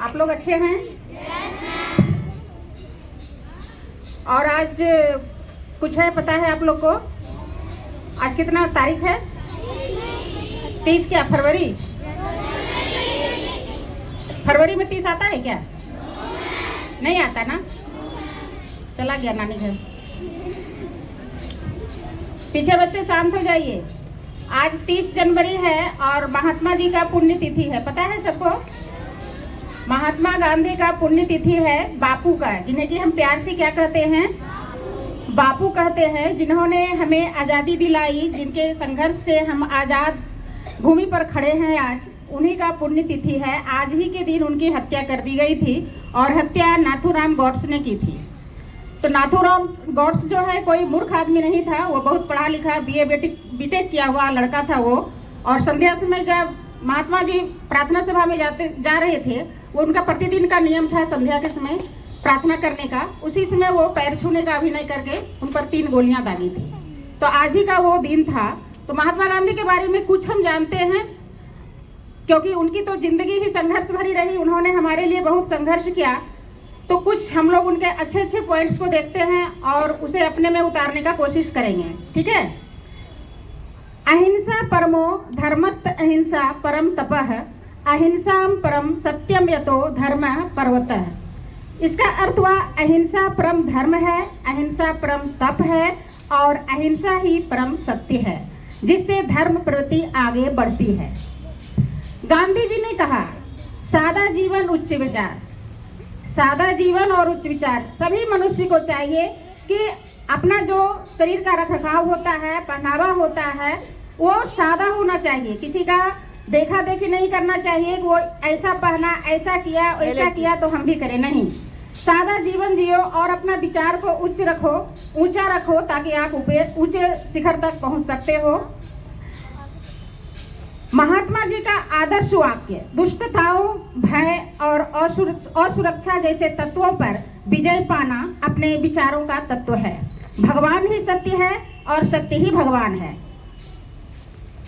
आप लोग अच्छे हैं? और आज कुछ है पता है आप लोग को? आज कितना तारीख है? 30 क्या? फरवरी? फरवरी में 30 आता है क्या? नहीं आता ना? चला गया नानी घर। पीछे बच्चे शांत हो जाइए। आज 30 जनवरी है और महात्मा जी का पुण्यतिथि है, पता है सबको? महात्मा गांधी का पुण्यतिथि है, बापू का, जिन्हें कि हम प्यार से क्या कहते हैं? बापू कहते हैं, जिन्होंने हमें आज़ादी दिलाई, जिनके संघर्ष से हम आज़ाद भूमि पर खड़े हैं आज, उन्हीं का पुण्यतिथि है। आज ही के दिन उनकी हत्या कर दी गई थी और हत्या नाथूराम गॉड्स ने की थी। तो नाथूराम गॉड्स जो है कोई मूर्ख आदमी नहीं था, वो बहुत पढ़ा लिखा बीए बीटेक किया हुआ लड़का था वो। और संध्या समय जब महात्मा जी प्रार्थना सभा में जा रहे थे, वो उनका प्रतिदिन का नियम था संध्या के समय प्रार्थना करने का। उसी समय वो पैर छूने का अभिनय करके उन पर 3 गोलियां दागी थी। तो आज ही का वो दिन था। तो महात्मा गांधी के बारे में कुछ हम जानते हैं, क्योंकि उनकी तो जिंदगी ही संघर्ष भरी रही, उन्होंने हमारे लिए बहुत संघर्ष किया। तो कुछ हम लोग उनके अच्छे अच्छे पॉइंट्स को देखते हैं और उसे अपने में उतारने का कोशिश करेंगे, ठीक है? अहिंसा परमो धर्मस्त अहिंसा परम तपः अहिंसाम परम सत्यम यतो धर्म पर्वतः। इसका अर्थ हुआ अहिंसा परम धर्म है, अहिंसा परम तप है और अहिंसा ही परम सत्य है, जिससे धर्म प्रवृत्ति आगे बढ़ती है। गांधी जी ने कहा, सादा जीवन उच्च विचार। सादा जीवन और उच्च विचार सभी मनुष्य को चाहिए कि अपना जो शरीर का रखरखाव होता है, पहनावा होता है, वो सादा होना चाहिए। किसी का देखा देखी नहीं करना चाहिए, वो ऐसा पहना, ऐसा किया, ऐसा किया तो हम भी करें, नहीं। सादा जीवन जियो और अपना विचार को उच्च रखो, ऊंचा रखो, ताकि आप ऊंचे शिखर तक पहुंच सकते हो। महात्मा जी का आदर्श वाक्य, दुष्टताओं, भय और असुरक्षा जैसे तत्वों पर विजय पाना अपने विचारों का तत्व है। भगवान ही सत्य है और सत्य ही भगवान है।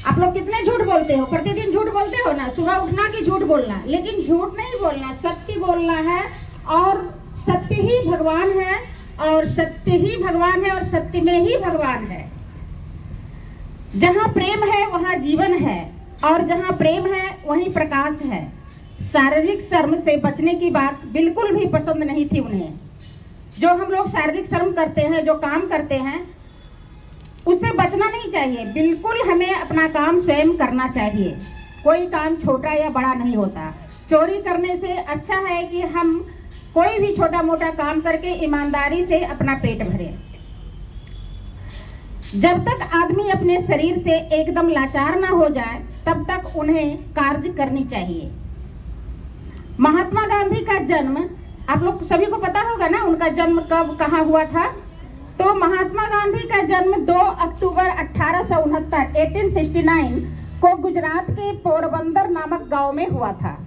आप लोग कितने झूठ बोलते हो? प्रतिदिन झूठ बोलते हो ना? सुबह उठना कि झूठ बोलना? लेकिन झूठ नहीं बोलना, सत्य बोलना है। और सत्य ही भगवान है और सत्य ही भगवान है और सत्य में ही भगवान है। जहाँ प्रेम है वहाँ जीवन है और जहाँ प्रेम है वहीं प्रकाश है। शारीरिक श्रम से बचने की बात बिल्कुल भी पसंद नहीं थी उन्हें। जो हम लोग शारीरिक श्रम करते हैं, जो काम करते हैं, उससे बचना नहीं चाहिए। बिल्कुल हमें अपना काम स्वयं करना चाहिए। कोई काम छोटा या बड़ा नहीं होता। चोरी करने से अच्छा है कि हम कोई भी छोटा मोटा काम करके ईमानदारी से अपना पेट भरें। जब तक आदमी अपने शरीर से एकदम लाचार ना हो जाए, तब तक उन्हें कार्य करनी चाहिए। महात्मा गांधी का जन्म आप लोग सभी को पता होगा ना, उनका जन्म कब कहाँ हुआ था? तो महात्मा गांधी का जन्म 2 अक्टूबर 1869 को गुजरात के पोरबंदर नामक गांव में हुआ था।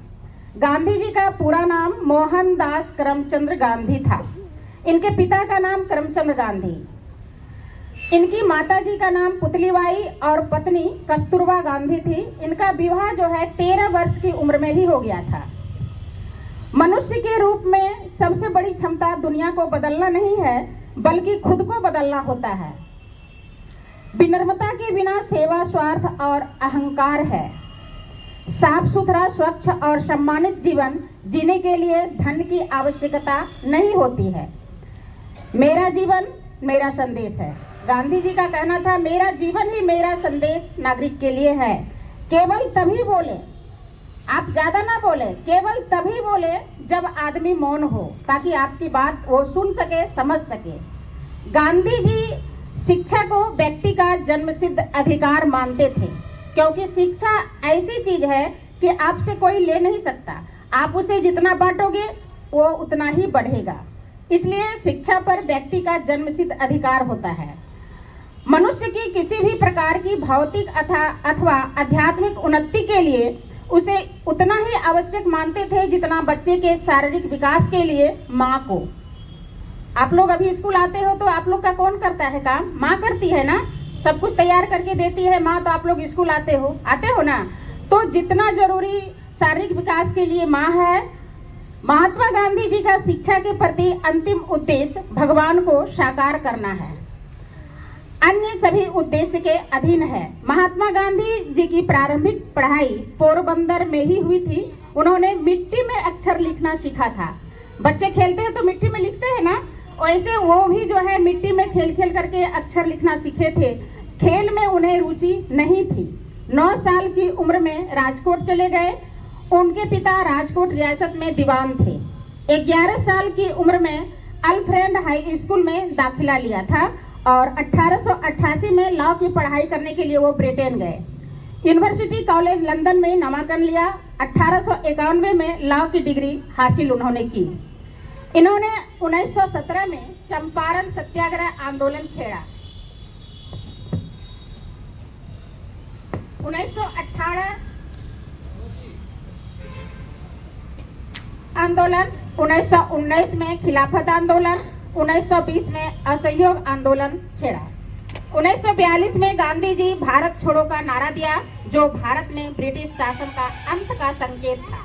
गांधी जी का पूरा नाम मोहनदास करमचंद गांधी था। इनके पिता का नाम करमचंद गांधी, इनकी माता जी का नाम पुतलीबाई और पत्नी कस्तूरबा गांधी थी। इनका विवाह जो है 13 वर्ष की उम्र में ही हो गया था। मनुष्य के रूप में सबसे बड़ी क्षमता दुनिया को बदलना नहीं है, बल्कि खुद को बदलना होता है। विनम्रता के बिना सेवा, स्वार्थ और अहंकार है। साफ सुथरा, स्वच्छ और सम्मानित जीवन जीने के लिए धन की आवश्यकता नहीं होती है। मेरा जीवन मेरा संदेश है। गांधी जी का कहना था, मेरा जीवन ही मेरा संदेश नागरिक के लिए है। केवल तभी बोले, आप ज्यादा ना बोले, केवल तभी बोले जब आदमी मौन हो, ताकि आपकी बात वो सुन सके, समझ सके। गांधी जी शिक्षा को व्यक्ति का जन्मसिद्ध अधिकार मानते थे, क्योंकि शिक्षा ऐसी चीज है कि आपसे कोई ले नहीं सकता। आप उसे जितना बांटोगे वो उतना ही बढ़ेगा। इसलिए शिक्षा पर व्यक्ति का जन्मसिद्ध अधिकार होता है। मनुष्य की किसी भी प्रकार की भौतिक अथवा आध्यात्मिक उन्नति के लिए उसे उतना ही आवश्यक मानते थे जितना बच्चे के शारीरिक विकास के लिए माँ को। आप लोग अभी स्कूल आते हो तो आप लोग का कौन करता है काम? माँ करती है ना। सब कुछ तैयार करके देती है माँ, तो आप लोग स्कूल आते हो ना। तो जितना जरूरी शारीरिक विकास के लिए माँ है, महात्मा गांधी जी का शिक्षा के प्रति अंतिम उद्देश्य भगवान को साकार करना है, अन्य सभी उद्देश्य के अधीन है। महात्मा गांधी जी की प्रारंभिक पढ़ाई पोरबंदर में ही हुई थी। उन्होंने मिट्टी में अक्षर लिखना सीखा था। बच्चे खेलते हैं तो मिट्टी में लिखते हैं ना, वैसे वो भी जो है मिट्टी में खेल खेल करके अक्षर लिखना सीखे थे। खेल में उन्हें रुचि नहीं थी। 9 साल की उम्र में राजकोट चले गए। उनके पिता राजकोट रियासत में दीवान थे। 11 साल की उम्र में अल्फ्रेड हाई स्कूल में दाखिला लिया था और 1888 में लॉ की पढ़ाई करने के लिए वो ब्रिटेन गए। यूनिवर्सिटी कॉलेज लंदन में नामांकन लिया। 1891 में लॉ की डिग्री हासिल उन्होंने की। इन्होंने 1917 में चंपारण सत्याग्रह आंदोलन छेड़ा। 1918 आंदोलन, 1919 में खिलाफत आंदोलन, 1920 में असहयोग आंदोलन छेड़ा। 1942 में गांधी जी भारत छोड़ो का नारा दिया, जो भारत में ब्रिटिश शासन का अंत का संकेत था।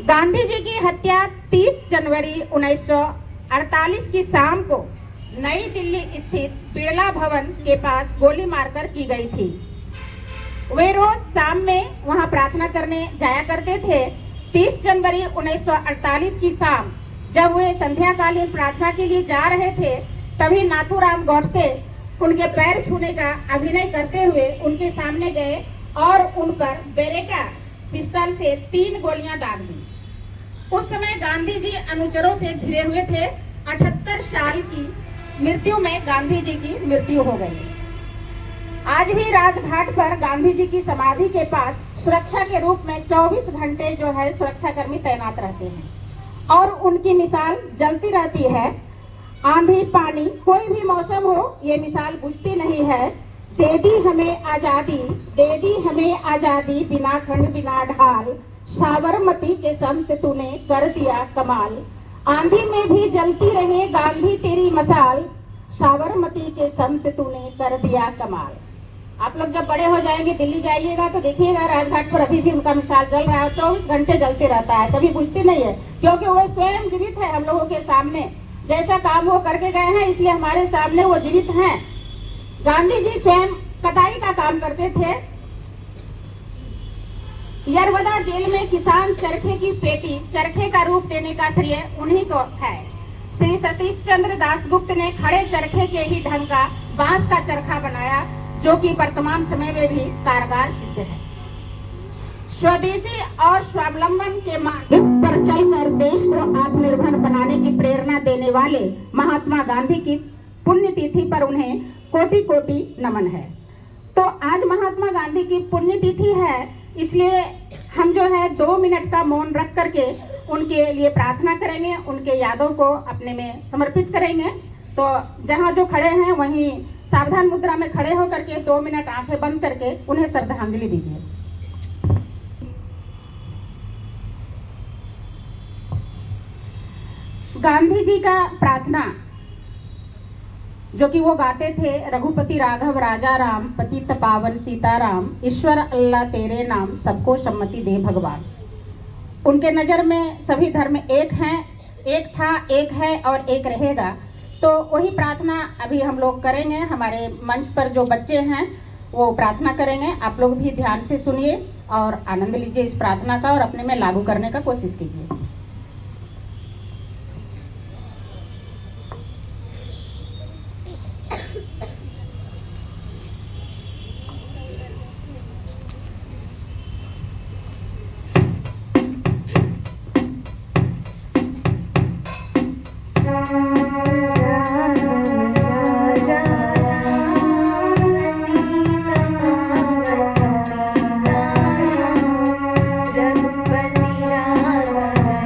गांधी जी की हत्या 30 जनवरी 1948 की शाम को नई दिल्ली स्थित बिड़ला भवन के पास गोली मारकर की गई थी। वे रोज शाम में वहां प्रार्थना करने जाया करते थे। 30 जनवरी 1948 की शाम जब वे संध्याकालीन प्रार्थना के लिए जा रहे थे, तभी नाथूराम गौडसे उनके पैर छूने का अभिनय करते हुए उनके सामने गए और उन पर बेरेटा पिस्टल से 3 गोलियां दाग दी। उस समय गांधी जी अनुचरों से घिरे हुए थे। 78 साल की मृत्यु में गांधी जी की मृत्यु हो गई। आज भी राजघाट पर गांधी जी की समाधि के पास सुरक्षा के रूप में 24 घंटे जो है सुरक्षाकर्मी तैनात रहते हैं और उनकी मिसाल जलती रहती है। आंधी पानी कोई भी मौसम हो, ये मिसाल बुझती नहीं है। दे दी हमें आजादी, दे दी हमें आजादी, बिना खंड बिना ढाल, साबरमती के संत तूने कर दिया कमाल। आंधी में भी जलती रहे गांधी तेरी मसाल, साबरमती के संत तूने कर दिया कमाल। आप लोग जब बड़े हो जाएंगे, दिल्ली जाइएगा तो देखिएगा राजघाट पर अभी भी उनका मिसाल जल रहा है। 24 घंटे जलते रहता है, कभी बुझती नहीं है, क्योंकि वो स्वयं जीवित है हम लोगों के सामने। जैसा काम वो करके गए हैं, इसलिए हमारे सामने वो जीवित हैं। गांधी जी स्वयं कटाई का काम करते थे। यरवदा जेल में किसान चरखे की पेटी, चरखे का रूप देने का श्रेय उन्हीं को है। श्री सतीश चंद्र दासगुप्त ने खड़े चरखे के ही ढंग का बांस का चरखा बनाया, जो कि वर्तमान समय में भी कारगर सिद्ध है। स्वदेशी और स्वावलंबन के मार्ग पर चलकर देश को आत्मनिर्भर बनाने की प्रेरणा देने वाले महात्मा गांधी की पुण्यतिथि पर उन्हें कोटि कोटि नमन है। तो आज महात्मा गांधी की पुण्यतिथि है, इसलिए हम जो है 2 मिनट का मौन रख करके उनके लिए प्रार्थना करेंगे, उनके यादों को अपने में समर्पित करेंगे। तो जहाँ जो खड़े हैं वहीं सावधान मुद्रा में खड़े होकर के 2 मिनट आंखें बंद करके उन्हें श्रद्धांजलि दीजिए। गांधी जी का प्रार्थना जो कि वो गाते थे, रघुपति राघव राजा राम, पतित पावन सीताराम, ईश्वर अल्लाह तेरे नाम, सबको सम्मति दे भगवान। उनके नज़र में सभी धर्म एक हैं, एक था, एक है और एक रहेगा। तो वही प्रार्थना अभी हम लोग करेंगे। हमारे मंच पर जो बच्चे हैं वो प्रार्थना करेंगे। आप लोग भी ध्यान से सुनिए और आनंद लीजिए इस प्रार्थना का और अपने में लागू करने का कोशिश कीजिए। रघुपति राघव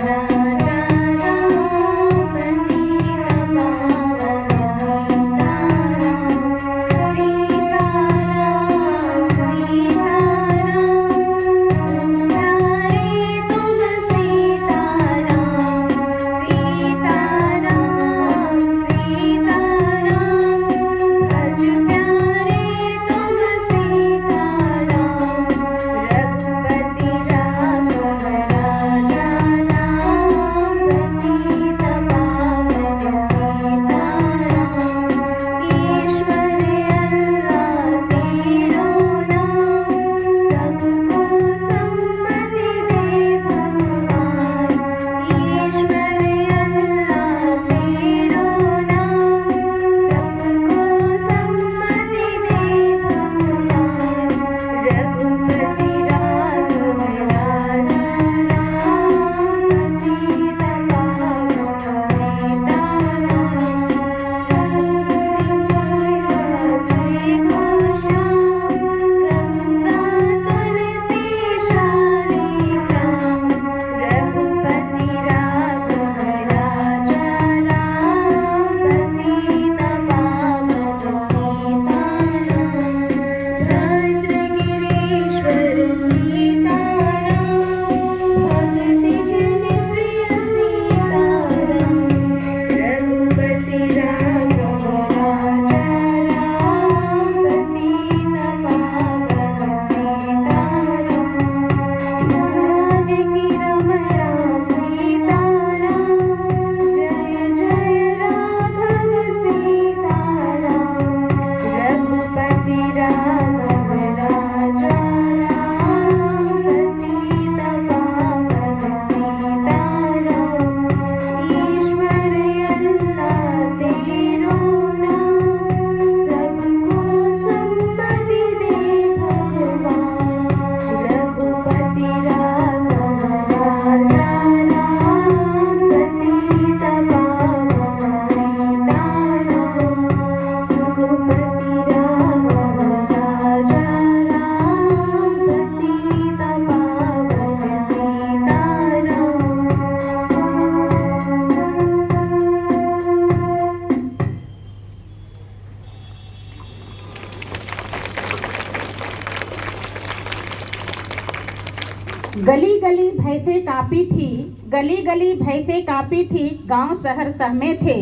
गली गली भैंसे कांपी थी, गली गली भैंसे कांपी थी, गांव शहर सहमे थे,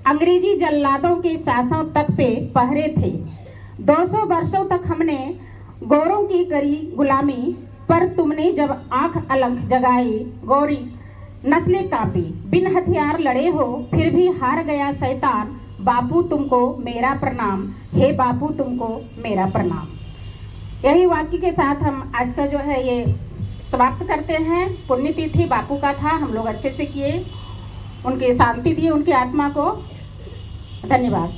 अंग्रेजी जल्लादों के शासन तक पे पहरे थे। 200 वर्षों तक हमने गोरों की करी गुलामी, पर तुमने जब आंख अलग जगाई गोरी नस्लें कांपी। बिन हथियार लड़े हो फिर भी हार गया शैतान, बापू तुमको मेरा प्रणाम, हे बापू तुमको मेरा प्रणाम। यही वाक्य के साथ हम आज का जो है ये समाप्त करते हैं। पुण्यतिथि बापू का था, हम लोग अच्छे से किए, उनकी शांति दिए उनकी आत्मा को। धन्यवाद।